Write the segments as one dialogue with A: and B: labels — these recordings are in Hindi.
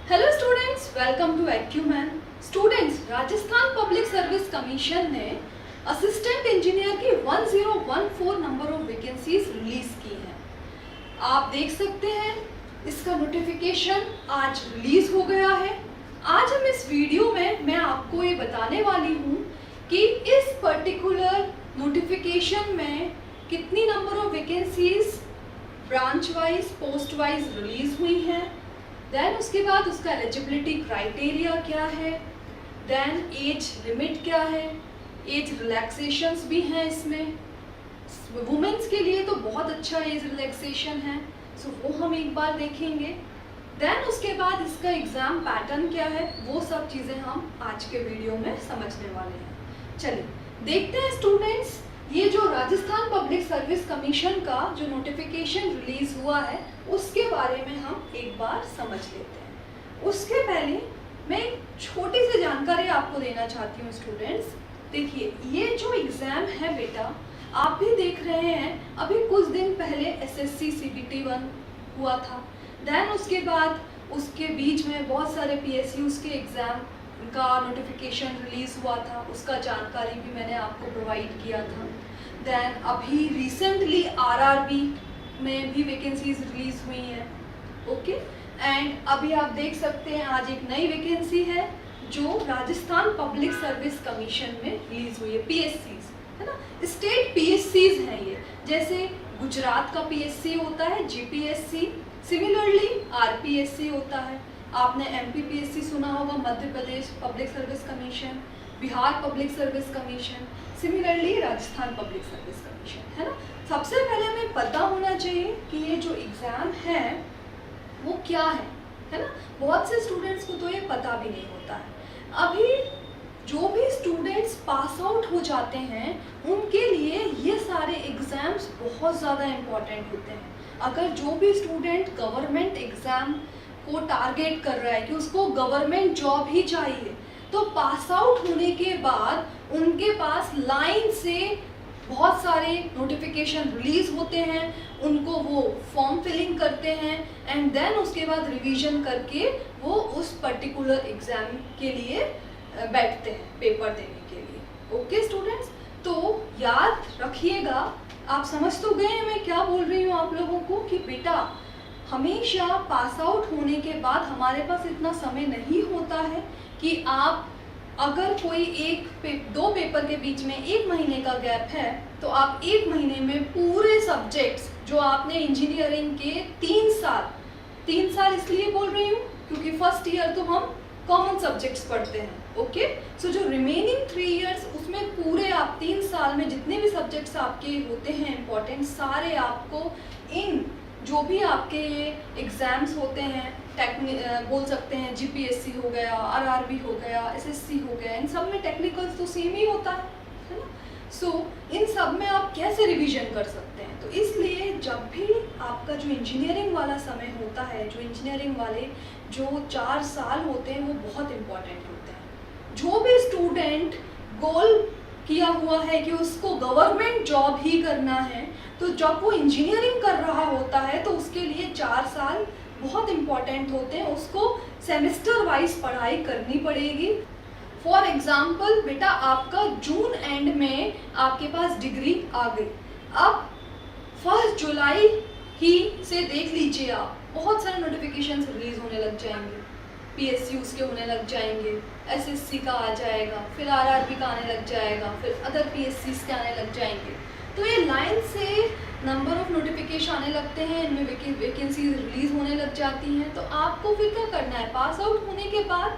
A: Hello students, welcome to Acumen. Students, Rajasthan public service commission ने असिस्टेंट इंजीनियर की 1014 नंबर ऑफ वैकेंसीज रिलीज की हैं। आप देख सकते हैं इसका नोटिफिकेशन आज रिलीज हो गया है। आज हम इस वीडियो में मैं आपको ये बताने वाली हूँ कि इस पर्टिकुलर नोटिफिकेशन में कितनी number of vacancies branch wise post wise release हुई हैं, देन उसके बाद उसका एलिजिबिलिटी क्राइटेरिया क्या है, देन एज लिमिट क्या है, एज रिलैक्सेशंस भी हैं इसमें। वुमेन्स के लिए तो बहुत अच्छा एज रिलैक्सेशन है, सो वो हम एक बार देखेंगे। देन उसके बाद इसका एग्ज़ाम पैटर्न क्या है, वो सब चीज़ें हम आज के वीडियो में समझने वाले हैं। चलिए देखते हैं स्टूडेंट्स, ये जो राजस्थान पब्लिक सर्विस कमीशन का जो नोटिफिकेशन रिलीज हुआ है उसके बारे में हम एक बार समझ लेते हैं। उसके पहले मैं एक छोटी सी जानकारी आपको देना चाहती हूँ स्टूडेंट्स। देखिए, ये जो एग्ज़ाम है बेटा, आप भी देख रहे हैं अभी कुछ दिन पहले एसएससी सीबीटी 1 हुआ था। देन उसके बाद उसके बीच में बहुत सारे पीएसयूज़ के एग्ज़ाम का नोटिफिकेशन रिलीज़ हुआ था, उसका जानकारी भी मैंने आपको प्रोवाइड किया था। देन अभी रिसेंटली आरआरबी में भी वैकेंसीज रिलीज़ हुई हैं, ओके। एंड अभी आप देख सकते हैं आज एक नई वैकेंसी है जो राजस्थान पब्लिक सर्विस कमीशन में रिलीज़ हुई है। पीएससीज है ना, स्टेट पीएससीज हैं ये। जैसे गुजरात का पीएससी होता है जीपीएससी, सिमिलरली आरपीएससी होता है। आपने एमपीपीएससी सुना होगा, Madhya Pradesh public service commission, Bihar public service commission, similarly Rajasthan public service commission, है ना। सबसे पहले हमें पता होना चाहिए कि ये जो एग्ज़ाम है वो क्या है ना। बहुत से स्टूडेंट्स को तो ये पता भी नहीं होता है। अभी जो भी स्टूडेंट्स पास आउट हो जाते हैं उनके लिए ये सारे एग्ज़ाम्स बहुत ज़्यादा इम्पॉर्टेंट होते हैं। अगर जो भी स्टूडेंट गवर्नमेंट एग्ज़ाम को टारगेट कर रहा है कि उसको गवर्नमेंट जॉब ही चाहिए, तो पास आउट होने के बाद उनके पास लाइन से बहुत सारे नोटिफिकेशन रिलीज़ होते हैं, उनको वो फॉर्म फिलिंग करते हैं एंड देन उसके बाद रिवीजन करके वो उस पर्टिकुलर एग्ज़ाम के लिए बैठते हैं पेपर देने के लिए। ओके स्टूडेंट्स, तो याद रखिएगा, आप समझ तो गए मैं क्या बोल रही हूँ आप लोगों को कि बेटा हमेशा पास आउट होने के बाद हमारे पास इतना समय नहीं होता है कि आप अगर कोई दो पेपर के बीच में 1 महीने का गैप है तो आप 1 महीने में पूरे सब्जेक्ट्स जो आपने इंजीनियरिंग के 3 साल इसलिए बोल रही हूँ क्योंकि फर्स्ट ईयर तो हम कॉमन सब्जेक्ट्स पढ़ते हैं, ओके। सो जो रिमेनिंग 3 इयर्स उसमें पूरे आप 3 साल में जितने भी सब्जेक्ट्स आपके होते हैं इम्पोर्टेंट, सारे आपको इन जो भी आपके एग्ज़ाम्स होते हैं बोल सकते हैं जीपीएससी हो गया, आरआरबी हो गया, एसएससी हो गया, इन सब में टेक्निकल्स तो सेम ही होता है ना। सो इन सब में आप कैसे रिवीजन कर सकते हैं, तो इसलिए जब भी आपका जो इंजीनियरिंग वाला समय होता है, जो इंजीनियरिंग वाले जो 4 साल होते हैं वो बहुत इम्पॉर्टेंट होते हैं। जो भी स्टूडेंट गोल किया हुआ है कि उसको गवर्नमेंट जॉब ही करना है, तो जब वो इंजीनियरिंग कर रहा होता है तो उसके लिए 4 साल बहुत इम्पॉर्टेंट होते हैं, उसको सेमेस्टर वाइज पढ़ाई करनी पड़ेगी। फॉर एग्जाम्पल बेटा आपका जून एंड में आपके पास डिग्री आ गई, अब 1 जुलाई ही से देख लीजिए आप बहुत सारे नोटिफिकेशन रिलीज होने लग जाएंगे, पीएसयूज़ के होने लग जाएंगे, एसएससी का आ जाएगा, फिर आरआरबी का आने लग जाएगा, फिर अदर पीएससीज़ के आने लग जाएंगे। तो ये लाइन से नंबर ऑफ नोटिफिकेशन आने लगते हैं, इनमें वैकेंसीज रिलीज होने लग जाती हैं। तो आपको फिर क्या करना है, पास आउट होने के बाद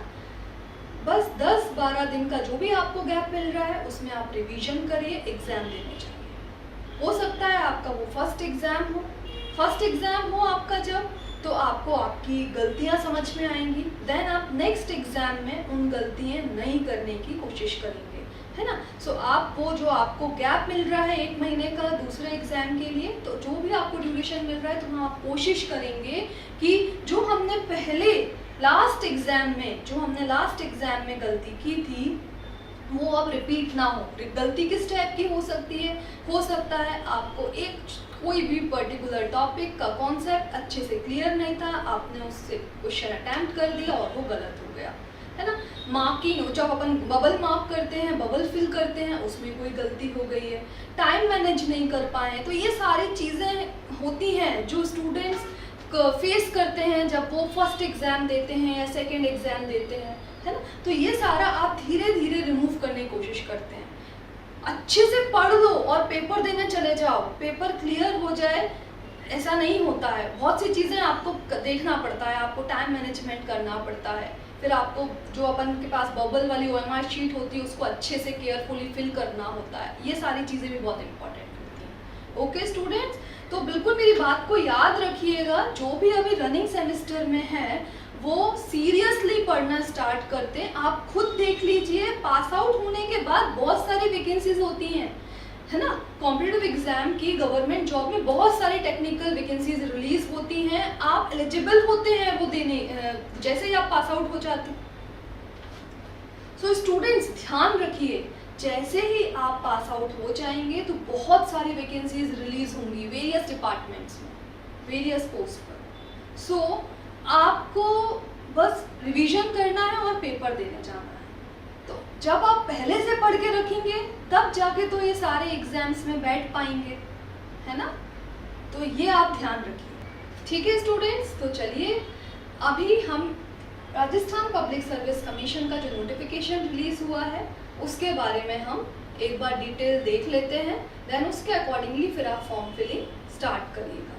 A: बस 10-12 दिन का जो भी आपको गैप मिल रहा है उसमें आप रिवीजन करिए, एग्ज़ाम देने चाहिए। हो सकता है आपका वो फर्स्ट एग्ज़ाम हो आपका जब, तो आपको आपकी गलतियां समझ में आएंगी, देन आप नेक्स्ट एग्ज़ाम में उन गलतियां नहीं करने की कोशिश करेंगे, है ना। सो आप वो जो आपको गैप मिल रहा है 1 महीने का दूसरे एग्ज़ाम के लिए, तो जो भी आपको ड्यूरेशन मिल रहा है तो आप कोशिश करेंगे कि जो हमने लास्ट एग्ज़ाम में गलती की थी वो अब रिपीट ना हो। गलती किस टाइप की हो सकती है? हो सकता है आपको एक कोई भी पर्टिकुलर टॉपिक का कॉन्सेप्ट अच्छे से क्लियर नहीं था, आपने उससे क्वेश्चन अटेम्प्ट कर दिया और वो गलत हो गया, है ना। मार्किंग, जब अपन बबल मार्क करते हैं, बबल फिल करते हैं, उसमें कोई गलती हो गई है, टाइम मैनेज नहीं कर पाए, तो ये सारी चीज़ें होती हैं जो स्टूडेंट्स फेस करते हैं जब वो फर्स्ट एग्ज़ाम देते हैं या सेकेंड एग्ज़ाम देते हैं, है ना। तो ये सारा आप धीरे धीरे रिमूव करने की कोशिश करते हैं। अच्छे से पढ़ लो और पेपर देने चले जाओ, पेपर क्लियर हो जाए, ऐसा नहीं होता है। बहुत सी चीज़ें आपको देखना पड़ता है, आपको टाइम मैनेजमेंट करना पड़ता है, फिर आपको जो अपन के पास बबल वाली OMR शीट होती है उसको अच्छे से केयरफुली फिल करना होता है। ये सारी चीज़ें भी बहुत इंपॉर्टेंट होती हैं। ओके स्टूडेंट्स, तो बिल्कुल मेरी बात को याद रखिएगा, जो भी अभी रनिंग सेमेस्टर में है वो सीरियसली पढ़ना स्टार्ट करते हैं। आप खुद देख लीजिए, पास आउट होने के बाद बहुत सारी वैकेंसीज होती हैं, है ना। कॉम्पिटिटिव एग्जाम की, गवर्नमेंट जॉब में बहुत सारी टेक्निकल वैकेंसीज रिलीज होती हैं। आप एलिजिबल होते हैं वो देने, जैसे ही आप पास आउट हो जाते हैं। सो स्टूडेंट्स ध्यान रखिए, जैसे ही आप पास आउट हो जाएंगे तो बहुत सारी वैकेंसीज रिलीज होंगी वेरियस डिपार्टमेंट्स में, वेरियस पोस्ट पर। सो आपको बस रिवीजन करना है और पेपर देने जाना है। तो जब आप पहले से पढ़ के रखेंगे तब जाके तो ये सारे एग्जाम्स में बैठ पाएंगे, है ना। तो ये आप ध्यान रखिए, ठीक है स्टूडेंट्स। तो चलिए अभी हम राजस्थान पब्लिक सर्विस कमीशन का जो नोटिफिकेशन रिलीज हुआ है उसके बारे में हम एक बार डिटेल देख लेते हैं, देन उसके अकॉर्डिंगली फिर आप फॉर्म फिलिंग स्टार्ट करिएगा।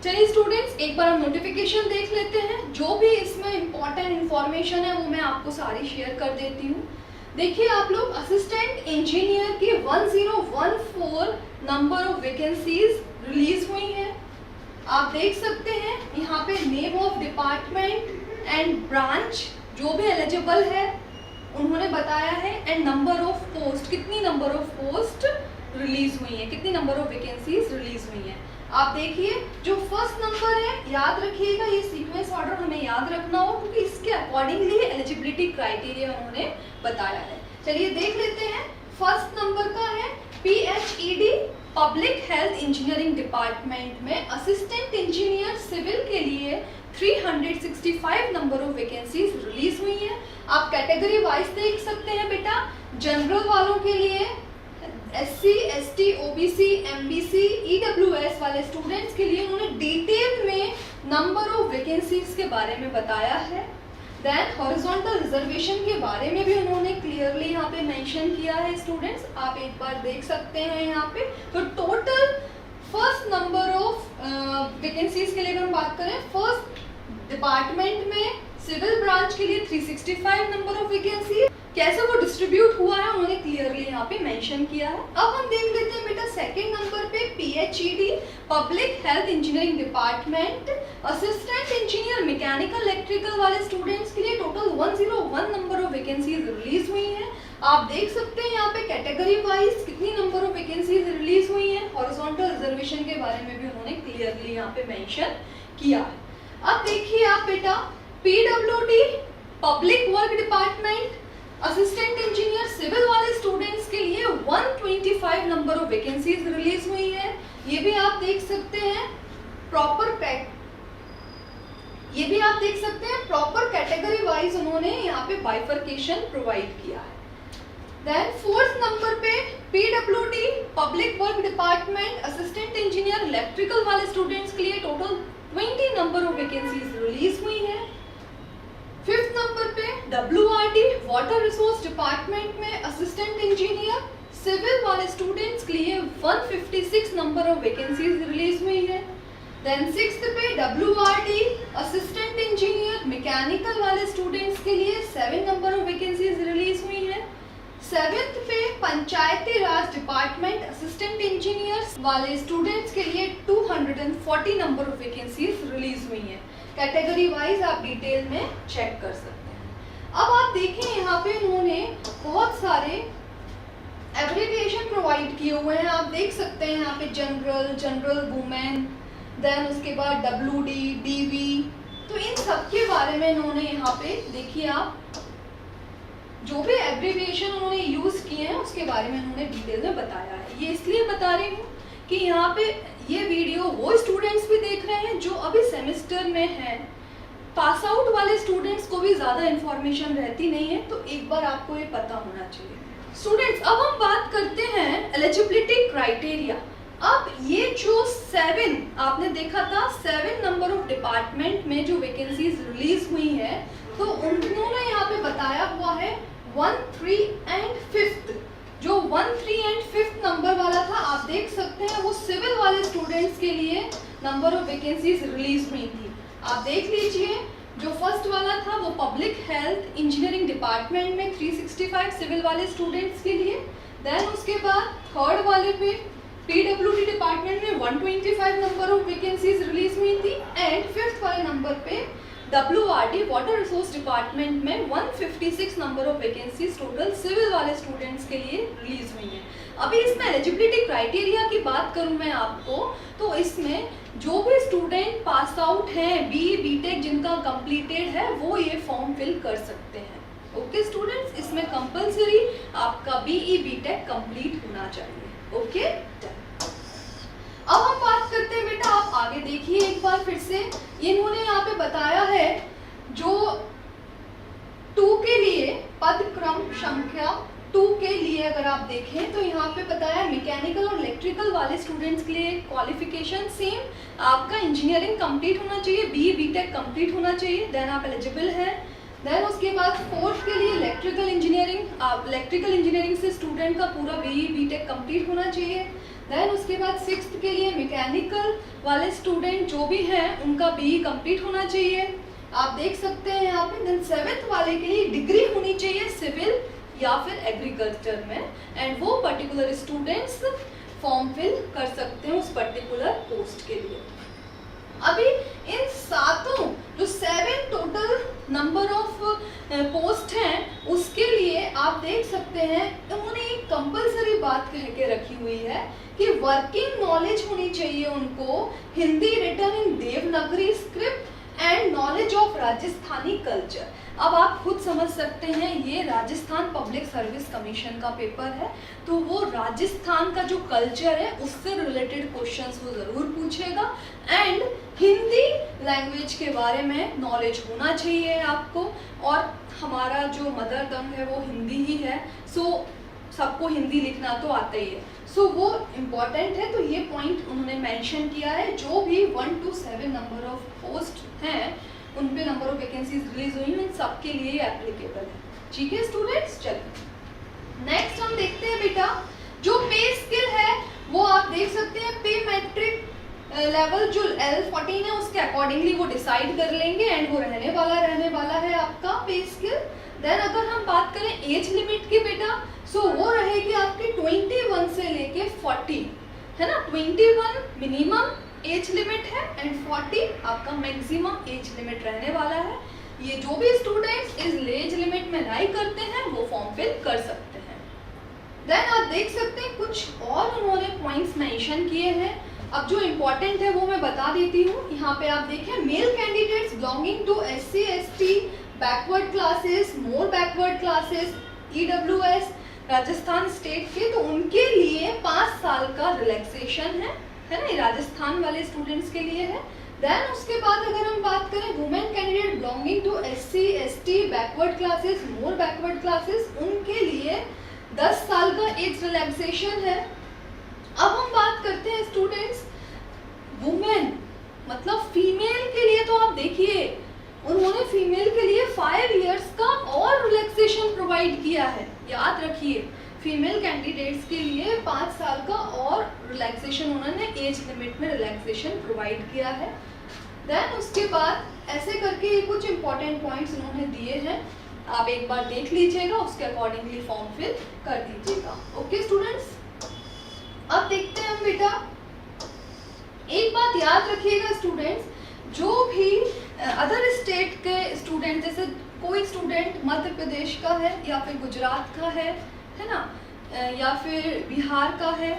A: चलिए स्टूडेंट्स, एक बार हम नोटिफिकेशन देख लेते हैं। जो भी इसमें इंपॉर्टेंट इन्फॉर्मेशन है वो मैं आपको सारी शेयर कर देती हूँ। देखिए आप लोग, असिस्टेंट इंजीनियर की 1014 नंबर ऑफ वैकेंसीज रिलीज हुई हैं। आप देख सकते हैं यहाँ पे name of department and branch जो भी एलिजिबल है उन्होंने बताया है, एंड नंबर ऑफ पोस्ट, कितनी नंबर ऑफ पोस्ट रिलीज हुई है, कितनी नंबर ऑफ वैकेंसीज रिलीज हुई हैं। आप देखिए जो फर्स्ट नंबर है, याद रखिएगा ये सीक्वेंस ऑर्डर हमें याद रखना हो क्योंकि इसके अकॉर्डिंगली एलिजिबिलिटी क्राइटेरिया उन्होंने बताया है। चलिए देख लेते हैं। फर्स्ट नंबर का है PHED public health engineering department में असिस्टेंट इंजीनियर सिविल के लिए 365 नंबर ऑफ वैकेंसीज रिलीज हुई हैं। आप कैटेगरी वाइज देख सकते हैं बेटा। जनरल वालों के लिए, SC, ST, OBC, MBC, EWS वाले स्टूडेंट्स के लिए उन्होंने डिटेल में नंबर ऑफ वैकेंसीज के बारे में बताया है। देन हॉरिजॉन्टल रिजर्वेशन के बारे में भी उन्होंने क्लियरली यहाँ पे मेंशन किया है। स्टूडेंट्स आप एक बार देख सकते हैं यहाँ पे। तो total first number of vacancies के लिए अगर हम बात करें, फर्स्ट डिपार्टमेंट में सिविल ब्रांच के लिए 365 नंबर ऑफ वैकेंसी, कैसे वो डिस्ट्रीब्यूट हुआ है उन्होंने क्लियरली यहाँ पे मेंशन किया है। अब हम देख लेते हैं बेटा सेकंड नंबर पे PHED public health engineering department assistant engineer mechanical electrical वाले स्टूडेंट्स के लिए total 101 number of vacancies release हुई हैं। आप देख सकते हैं यहाँ पे कैटेगरी वाइज कितनी नंबर ऑफ वैकेंसीज रिलीज हुई हैं। हॉरिजॉन्टल रिजर्वेशन के बारे में भी उन्होंने क्लियरली यहाँ पे मेंशन किया है। अब देखिए आप बेटा, PWD public work department assistant engineer civil वाले स्टूडेंट्स के लिए 125 नंबर ऑफ वैकेंसीज रिलीज हुई है। ये भी आप देख सकते हैं प्रॉपर कैटेगरी वाइज उन्होंने यहाँ पे बाइफर्केशन प्रोवाइड किया है। देन फोर्थ नंबर पे PWD public work department assistant engineer electrical वाले स्टूडेंट्स के लिए total 20 number of vacancies release हुई है। फिफ्थ नंबर पे WRD वाटर रिसोर्स डिपार्टमेंट में असिस्टेंट इंजीनियर सिविल वाले स्टूडेंट्स के लिए 156 नंबर ऑफ वैकेंसीज रिलीज हुई है। देन सिक्स्थ पे WRD असिस्टेंट इंजीनियर मैकेनिकल वाले स्टूडेंट्स के लिए 7 नंबर ऑफ वैकेंसीज रिलीज हुई है। सेवेंथ पे पंचायती राज डिपार्टमेंट असिस्टेंट इंजीनियर्स वाले स्टूडेंट्स के लिए 240 नंबर ऑफ वैकेंसीज रिलीज हुई हैं। कैटेगरी वाइज आप डिटेल में चेक कर सकते हैं। अब आप देखें यहाँ पे उन्होंने बहुत सारे एब्रिविएशन प्रोवाइड किए हुए हैं। आप देख सकते हैं यहाँ पे जनरल वुमेन, देन उसके बाद WD, DV, तो इन सब के बारे में इन्होंने यहाँ पे देखिए आप जो भी एब्रिविएशन उन्होंने यूज़ किए हैं उसके बारे में उन्होंने डिटेल में बताया है। ये इसलिए बता रही हूँ कि यहाँ पे ये वीडियो वो स्टूडेंट्स भी देख रहे हैं जो अभी सेमेस्टर में हैं, पास आउट वाले स्टूडेंट्स को भी ज़्यादा इन्फॉर्मेशन रहती नहीं है, तो एक बार आपको ये पता होना चाहिए। स्टूडेंट्स, अब हम बात करते हैं एलिजिबिलिटी क्राइटेरिया। अब ये जो 7 आपने देखा था, 7 नंबर ऑफ डिपार्टमेंट में जो वैकेंसीज रिलीज हुई है, तो उन्होंने यहाँ पे बताया हुआ है 1, 3 एंड 5th। जो 1, 3 एंड 5th नंबर वाला था, आप देख सकते हैं वो सिविल वाले स्टूडेंट्स के लिए नंबर ऑफ वैकेंसीज रिलीज हुई थी। आप देख लीजिए, जो फर्स्ट वाला था वो पब्लिक हेल्थ इंजीनियरिंग डिपार्टमेंट में 365 सिविल वाले स्टूडेंट्स के लिए। देन उसके बाद थर्ड वाले पे पीडब्ल्यूडी डिपार्टमेंट में 125 नंबर ऑफ वैकेंसीज रिलीज हुई थी एंड 5th वाले नंबर पे WRD वाटर रिसोर्स डिपार्टमेंट में 156 number of vacancies total civil वाले स्टूडेंट्स के लिए रिलीज हुई हैं। अभी इसमें एलिजिबिलिटी क्राइटेरिया की बात करूं मैं आपको, तो इसमें जो भी स्टूडेंट पास आउट हैं, BE BTech जिनका कंप्लीटेड है, वो ये फॉर्म फिल कर सकते हैं। ओके स्टूडेंट्स, इसमें कंपलसरी आपका BE BTech कंप्लीट होना चाहिए। ओके, अब हम बात करते हैं बेटा, आप आगे देखिए एक बार फिर से, इन्होंने यहाँ पे बताया है जो 2 के लिए पद क्रम संख्या 2 के लिए अगर आप देखें तो यहाँ पे बताया मैकेनिकल और इलेक्ट्रिकल वाले स्टूडेंट्स के लिए क्वालिफिकेशन सेम, आपका इंजीनियरिंग कंप्लीट होना चाहिए, BE BTech कंप्लीट होना चाहिए, देन आप एलिजिबल हैं। देन उसके बाद 4th के लिए इलेक्ट्रिकल इंजीनियरिंग, आप इलेक्ट्रिकल इंजीनियरिंग से स्टूडेंट का पूरा BE BTech कंप्लीट होना चाहिए। देन उसके बाद 6th के लिए मैकेनिकल वाले स्टूडेंट जो भी हैं उनका BE कंप्लीट होना चाहिए, आप देख सकते हैं यहाँ पे। देन 7th वाले के लिए डिग्री होनी चाहिए सिविल या फिर एग्रीकल्चर में, एंड वो पर्टिकुलर स्टूडेंट्स फॉर्म फिल कर सकते हैं उस पर्टिकुलर पोस्ट के लिए। अभी इन सातों जो 7 टोटल नंबर ऑफ पोस्ट हैं उसके लिए आप देख सकते हैं उन्होंने एक कंपलसरी बात कह के रखी हुई है कि वर्किंग नॉलेज होनी चाहिए उनको Hindi written in Devanagari script and knowledge of Rajasthani culture. अब आप खुद समझ सकते हैं ये राजस्थान पब्लिक सर्विस कमीशन का पेपर है, तो वो राजस्थान का जो कल्चर है उससे रिलेटेड क्वेश्चंस वो ज़रूर पूछेगा, एंड हिंदी लैंग्वेज के बारे में नॉलेज होना चाहिए आपको, और हमारा जो मदर टंग है वो हिंदी ही है, सो सबको हिंदी लिखना तो आता ही है, सो वो इम्पॉर्टेंट है। तो ये पॉइंट उन्होंने मेंशन किया है, जो भी 1 to 7 नंबर ऑफ पोस्ट हैं उन पे नंबर ऑफ वैकेंसीज रिलीज हुई हैं, सबके लिए एप्लीकेबल है। ठीक है स्टूडेंट्स, चलिए नेक्स्ट हम देखते हैं बेटा, जो पे स्किल है वो आप देख सकते हैं पे मैट्रिक लेवल जो L14 है उसके अकॉर्डिंगली वो डिसाइड कर लेंगे, एंड वो रहने वाला है आपका पे स्किल। देन अगर हम बात करें एज लिमिट की बेटा, सो वो रहेगी आपकी 21 से लेके 40, है ना, 21 मिनिमम एज लिमिट है एंड 40 आपका मैक्सिमम एज लिमिट रहने वाला है। ये जो भी स्टूडेंट्स इस एज लिमिट में लाई करते हैं वो फॉर्म फिल कर सकते हैं। देन आप देख सकते हैं कुछ और उन्होंने पॉइंट्स मेंशन किए हैं, अब जो इम्पोर्टेंट है वो मैं बता देती हूँ। यहाँ पे आप देखें, male candidates belonging to SC ST backward classes, more backward classes, EWS Rajasthan state के, तो उनके लिए 5 साल का रिलैक्सेशन है ना, ये राजस्थान वाले स्टूडेंट्स के लिए है। देन उसके बाद अगर हम बात करें women candidate belonging to SC ST backward classes, more backward classes, उनके लिए 10 साल का एज रिलैक्सेशन है। अब हम बात करते हैं स्टूडेंट्स वुमेन मतलब फीमेल के लिए, तो आप देखिए उन्होंने फीमेल के लिए 5 इयर्स का और रिलैक्सेशन प्रोवाइड किया है, याद रखिए फीमेल कैंडिडेट्स के लिए 5 साल का और रिलैक्सेशन उन्होंने एज लिमिट में रिलैक्सेशन प्रोवाइड किया है। देन उसके बाद ऐसे करके कुछ इंपॉर्टेंट पॉइंट्स उन्होंने दिए हैं, आप एक बार देख लीजिएगा, उसके अकॉर्डिंगली फॉर्म फिल कर दीजिएगा। ओके स्टूडेंट्स, अब देखते हैं हम बेटा, एक बात याद रखिएगा स्टूडेंट्स, जो भी अदर स्टेट के स्टूडेंट, जैसे कोई स्टूडेंट मध्य प्रदेश का है या फिर गुजरात का है ना, या फिर बिहार का है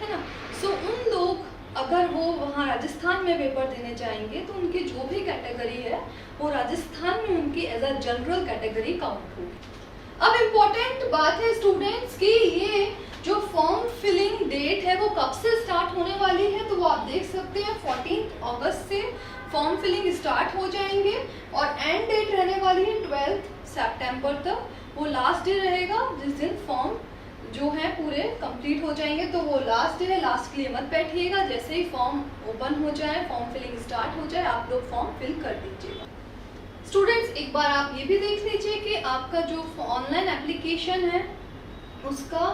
A: ना, सो उन लोग अगर वो वहाँ राजस्थान में पेपर देने जाएंगे तो उनकी जो भी कैटेगरी है वो राजस्थान में उनकी as a general category count होगी। अब इम्पोर्टेंट बात है स्टूडेंट्स कि ये जो फॉर्म फिलिंग डेट है वो कब से स्टार्ट होने वाली है, तो वो आप देख सकते हैं 14 अगस्त से फॉर्म फिलिंग स्टार्ट हो जाएंगे और एंड डेट रहने वाली है 12 सितंबर तक। वो लास्ट डे रहेगा जिस दिन फॉर्म जो है पूरे कंप्लीट हो जाएंगे, तो वो लास्ट डे है, लास्ट के लिए मत बैठिएगा। जैसे ही फॉर्म ओपन हो जाए, फॉर्म फिलिंग स्टार्ट हो जाए, आप लोग फॉर्म फिल कर दीजिएगा। स्टूडेंट्स एक बार आप ये भी देख लीजिए कि आपका जो ऑनलाइन एप्लीकेशन है उसका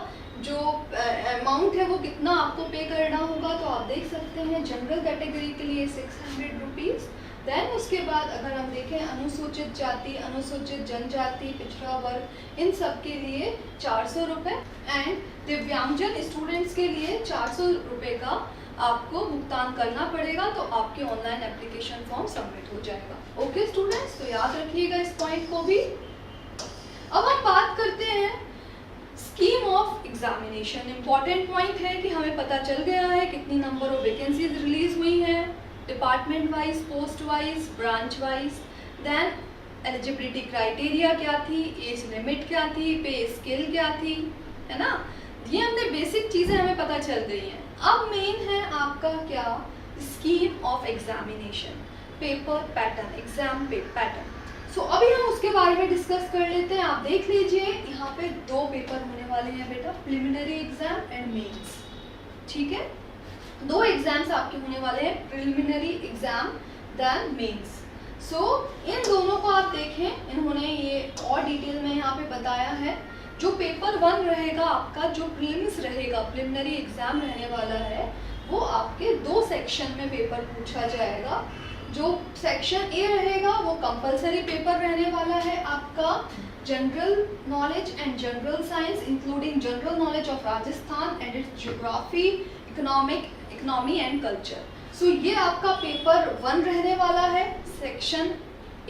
A: जो अमाउंट है वो कितना आपको पे करना होगा, तो आप देख सकते हैं जनरल कैटेगरी के लिए 600 रुपीज़। देन उसके बाद अगर हम देखें अनुसूचित जाति, अनुसूचित जनजाति, पिछड़ा वर्ग, इन सब के लिए 400 रुपये एंड दिव्यांगजन स्टूडेंट्स के लिए 400 रुपये का आपको भुगतान करना पड़ेगा, तो आपके ऑनलाइन एप्लीकेशन फॉर्म सबमिट हो जाएगा। ओके स्टूडेंट्स, तो याद रखिएगा इस पॉइंट को भी। अब हम बात करते हैं scheme of examination. Important point है कि हमें पता चल गया है कितनी नंबर ऑफ वैकेंसीज रिलीज हुई हैं, department wise, post wise, branch wise. Then eligibility criteria क्या थी, एज लिमिट क्या थी, पे स्केल क्या थी, है ना। ये हमने बेसिक चीज़ें हमें पता चल गई हैं। अब मेन है आपका क्या, scheme of examination, paper pattern, exam pattern. So अभी हम उसके बारे में डिस्कस कर लेते हैं। आप देख लीजिए यहाँ पे 2 पेपर होने वाले हैं बेटा, प्रिलिमिनरी एग्जाम एंड मेंस। ठीक है, 2 एग्जाम्स आपके होने वाले हैं, प्रिलिमिनरी एग्जाम देन मेंस। सो इन दोनों को आप देखें, इन्होंने ये और डिटेल में यहाँ पे बताया है। जो पेपर 1 रहेगा आपका, जो प्रीलिम्स रहेगा, प्रिलिमिनरी एग्जाम रहने वाला है, वो आपके 2 सेक्शन में पेपर पूछा जाएगा। जो सेक्शन ए रहेगा वो कंपलसरी पेपर रहने वाला है आपका, general knowledge and general science including general knowledge of Rajasthan and its geography, economy and culture. So ये आपका पेपर 1 रहने वाला है, सेक्शन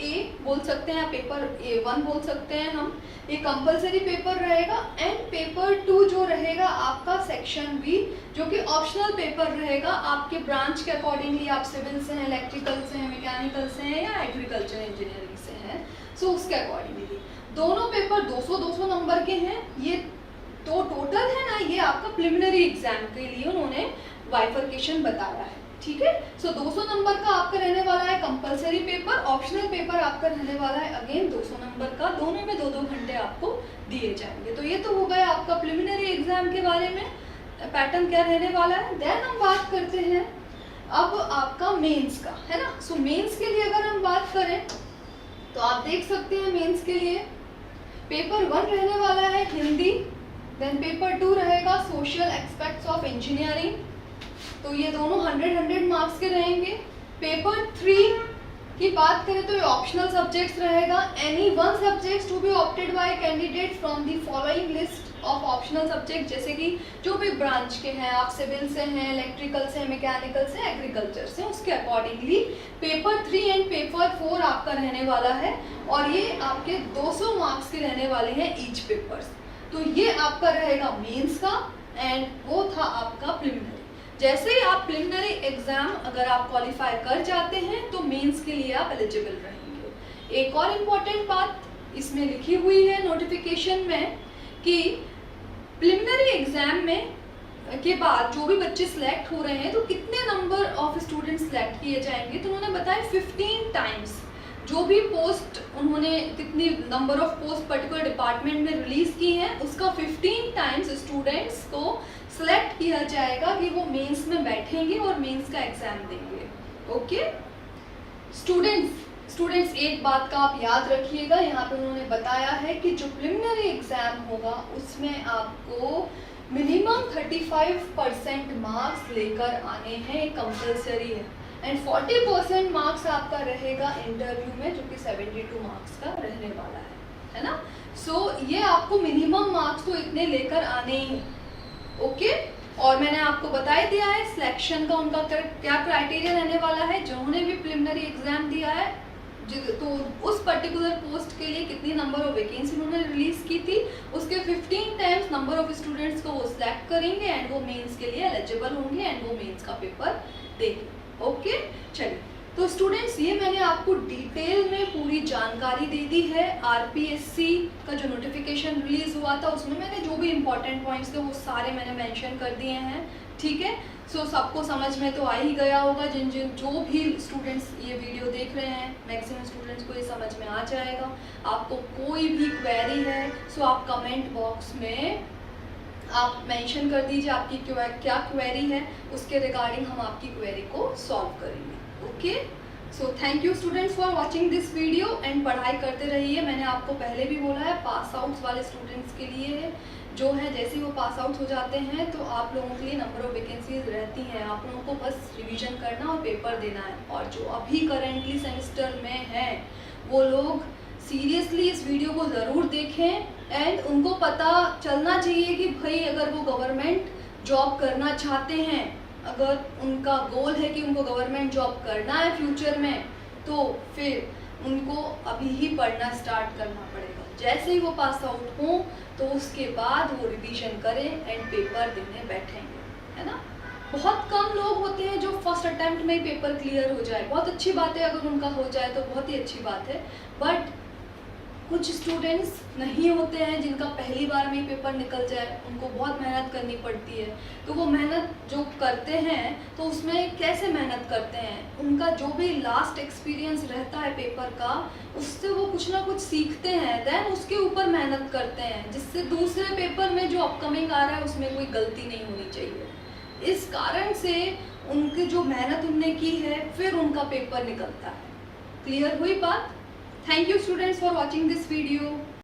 A: ए बोल सकते हैं, पेपर A1 बोल सकते हैं हम। ये कंपलसरी पेपर रहेगा एंड पेपर 2 जो रहेगा आपका सेक्शन बी, जो कि ऑप्शनल पेपर रहेगा आपके ब्रांच के अकॉर्डिंगली। आप सिविल से हैं, इलेक्ट्रिकल से हैं, मैकेनिकल से हैं या एग्रीकल्चर इंजीनियरिंग से हैं, सो उसके अकॉर्डिंगली दोनों पेपर 200-200 नंबर के हैं। ये तो टोटल है ना, ये आपका प्रिलिमिनरी एग्जाम के लिए उन्होंने बाइफर्केशन बताया है। ठीक है, सो 200 नंबर का आपका रहने वाला है कंपलसरी पेपर, ऑप्शनल पेपर आपका रहने वाला है अगेन 200 नंबर का, दोनों में 2-2 घंटे आपको दिए जाएंगे। तो ये तो हो गया आपका प्रिलिमिनरी एग्जाम के बारे में, पैटर्न क्या रहने वाला है। देन हम बात करते हैं अब आपका मेंस का, है ना। सो मेंस के लिए अगर हम बात करें तो आप देख सकते हैं मेंस के लिए पेपर 1 रहने वाला है हिंदी, देन पेपर 2 रहेगा सोशल एस्पेक्ट्स ऑफ इंजीनियरिंग, तो ये दोनों 100 मार्क्स के रहेंगे। पेपर 3 की बात करें तो ये ऑप्शनल सब्जेक्ट्स रहेगा, any 1 subject to be opted by candidate from the following list of optional subject, जैसे कि जो भी ब्रांच के हैं, आप सिविल से हैं, इलेक्ट्रिकल से, मैकेनिकल से, एग्रीकल्चर से, उसके अकॉर्डिंगली पेपर 3 एंड पेपर 4 आपका रहने वाला है और ये आपके 200 मार्क्स के रहने वाले हैं ईच पेपर्स। तो ये आपका रहेगा मेंस का एंड वो था आपका प्रिलिमिनरी। जैसे ही आप प्रिलिमिनरी एग्जाम अगर आप क्वालिफाई कर जाते हैं तो मेंस के लिए आप एलिजिबल रहेंगे। एक और इम्पॉर्टेंट बात इसमें लिखी हुई है नोटिफिकेशन में कि प्रिलिमिनरी एग्जाम में के बाद जो भी बच्चे सिलेक्ट हो रहे हैं तो कितने नंबर ऑफ स्टूडेंट सिलेक्ट किए जाएंगे, तो उन्होंने बताया 15 टाइम्स जो भी पोस्ट उन्होंने कितनी number of post particular department में रिलीज की हैं उसका 15 टाइम्स स्टूडेंट्स को सिलेक्ट किया जाएगा कि वो मेंस में बैठेंगे और मेंस का एग्जाम देंगे। ओके स्टूडेंट्स एक बात का आप याद रखिएगा, यहाँ पे उन्होंने बताया है कि जो प्रिलिमिनरी एग्जाम होगा उसमें आपको मिनिमम 35% मार्क्स लेकर आने हैं, कंपलसरी है, एंड 40% मार्क्स आपका रहेगा इंटरव्यू में जो कि 72 मार्क्स का रहने वाला है ना। सो ये आपको मिनिमम मार्क्स तो इतने लेकर आने ही हैं। ओके और मैंने आपको बता ही दिया है सिलेक्शन का उनका क्या क्राइटेरिया रहने वाला है। जिन्होंने भी प्रिलिमिनरी एग्जाम दिया है तो उस पर्टिकुलर पोस्ट के लिए कितनी नंबर ऑफ वैकेंसी उन्होंने रिलीज की थी उसके 15 टाइम्स नंबर ऑफ स्टूडेंट्स को वो सिलेक्ट करेंगे एंड वो मेंस के लिए एलिजिबल होंगे एंड वो मेंस का पेपर देंगे। ओके चलिए तो स्टूडेंट्स, ये मैंने आपको डिटेल में पूरी जानकारी दे दी है। आरपीएससी का जो नोटिफिकेशन रिलीज हुआ था उसमें मैंने जो भी इम्पोर्टेंट पॉइंट्स थे वो सारे मैंने मेंशन कर दिए हैं, ठीक है। सो सबको समझ में तो आ ही गया होगा, जिन जिन जो भी स्टूडेंट्स ये वीडियो देख रहे हैं, मैक्सिमम स्टूडेंट्स को ये समझ में आ जाएगा। आपको कोई भी क्वेरी है सो आप कमेंट बॉक्स में आप मेंशन कर दीजिए आपकी क्या क्वेरी है, उसके रिगार्डिंग हम आपकी क्वेरी को सॉल्व करेंगे। Okay, so thank you students for watching this video and पढ़ाई करते रहिए। मैंने आपको पहले भी बोला है, पास आउट्स वाले स्टूडेंट्स के लिए जो है, जैसे ही वो पास आउट हो जाते हैं तो आप लोगों के लिए नंबर ऑफ वैकेंसीज रहती हैं, आप लोगों को बस रिवीजन करना और पेपर देना है। और जो अभी करेंटली सेमेस्टर में है वो लोग सीरियसली इस वीडियो को ज़रूर देखें एंड उनको पता चलना चाहिए कि भाई अगर वो गवर्नमेंट जॉब करना चाहते हैं, अगर उनका गोल है कि उनको गवर्नमेंट जॉब करना है फ्यूचर में, तो फिर उनको अभी ही पढ़ना स्टार्ट करना पड़ेगा। जैसे ही वो पास आउट हों तो उसके बाद वो रिवीजन करें एंड पेपर देने बैठेंगे, है ना। बहुत कम लोग होते हैं जो फर्स्ट अटेम्प्ट में ही पेपर क्लियर हो जाए। बहुत अच्छी बात है, अगर उनका हो जाए तो बहुत ही अच्छी बात है, बट कुछ स्टूडेंट्स नहीं होते हैं जिनका पहली बार में ही पेपर निकल जाए, उनको बहुत मेहनत करनी पड़ती है। तो वो मेहनत जो करते हैं तो उसमें कैसे मेहनत करते हैं, उनका जो भी लास्ट एक्सपीरियंस रहता है पेपर का, उससे वो कुछ ना कुछ सीखते हैं, देन उसके ऊपर मेहनत करते हैं, जिससे दूसरे पेपर में जो अपकमिंग आ रहा है उसमें कोई गलती नहीं होनी चाहिए। इस कारण से उनकी जो मेहनत उनने की है फिर उनका पेपर निकलता है। क्लियर हुई बात? Thank you students for watching this video.